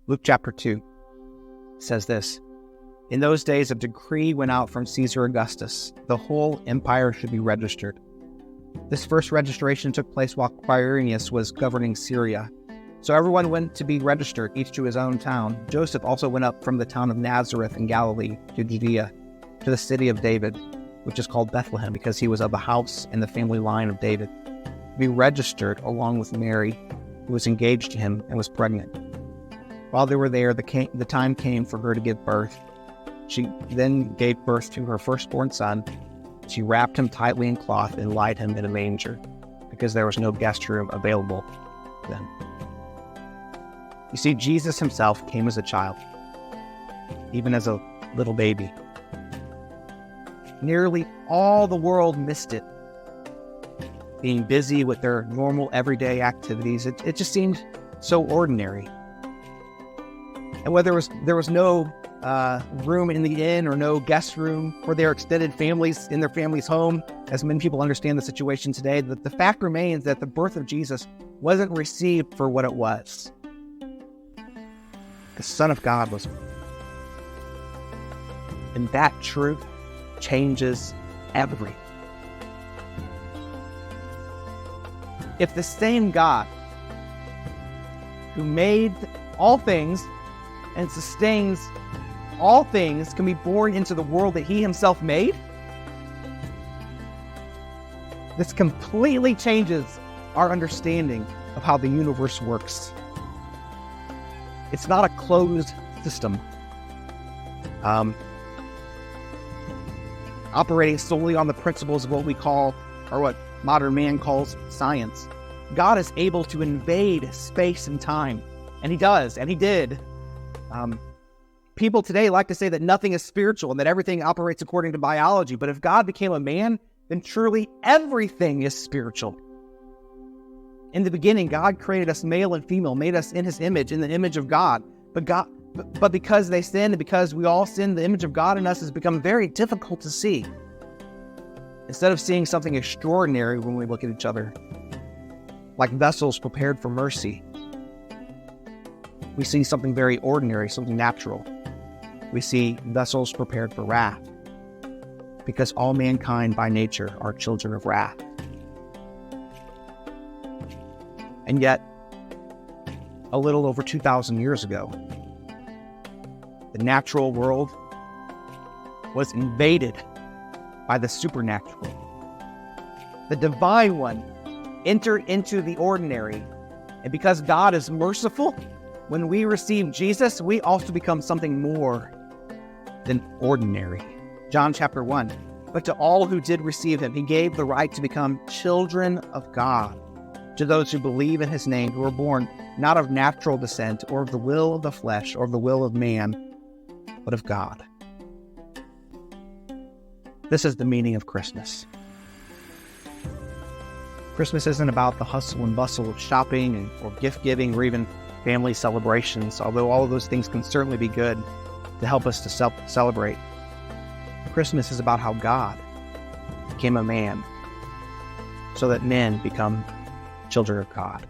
Luke chapter 2 says this: "In those days a decree went out from Caesar Augustus. The whole empire should be registered. This first registration took place while Quirinius was governing Syria. So everyone went to be registered, each to his own town. Joseph also went up from the town of Nazareth in Galilee to Judea, to the city of David, which is called Bethlehem, because he was of the house and the family line of David, to be registered along with Mary, who was engaged to him and was pregnant. While they were there, the time came for her to give birth. She then gave birth to her firstborn son. She wrapped him tightly in cloth and laid him in a manger, because there was no guest room available then." You see, Jesus himself came as a child, even as a little baby. Nearly all the world missed it, being busy with their normal everyday activities. It just seemed so ordinary. And whether there was no room in the inn or no guest room for their extended families in their family's home, as many people understand the situation today, the fact remains that the birth of Jesus wasn't received for what it was. The Son of God was born. And that truth changes everything. If the same God who made all things and sustains all things can be born into the world that he himself made, this completely changes our understanding of how the universe works. It's not a closed system, operating solely on the principles of what we call, or what modern man calls, science. God is able to invade space and time, and he does, and he did. People today like to say that nothing is spiritual and that everything operates according to biology, but if God became a man, then truly everything is spiritual. In the beginning, God created us male and female, made us in his image, in the image of God. But because they sinned and because we all sinned, the image of God in us has become very difficult to see. Instead of seeing something extraordinary when we look at each other, like vessels prepared for mercy, we see something very ordinary, something natural. We see vessels prepared for wrath, because all mankind by nature are children of wrath. And yet, a little over 2,000 years ago, the natural world was invaded by the supernatural. The divine one entered into the ordinary. And because God is merciful, when we receive Jesus, we also become something more than ordinary. John chapter 1, "But to all who did receive him, he gave the right to become children of God, to those who believe in his name, who were born not of natural descent, or of the will of the flesh, or of the will of man, but of God." This is the meaning of Christmas. Christmas isn't about the hustle and bustle of shopping or gift giving or even family celebrations, although all of those things can certainly be good to help us to celebrate. Christmas is about how God became a man so that men become children of God.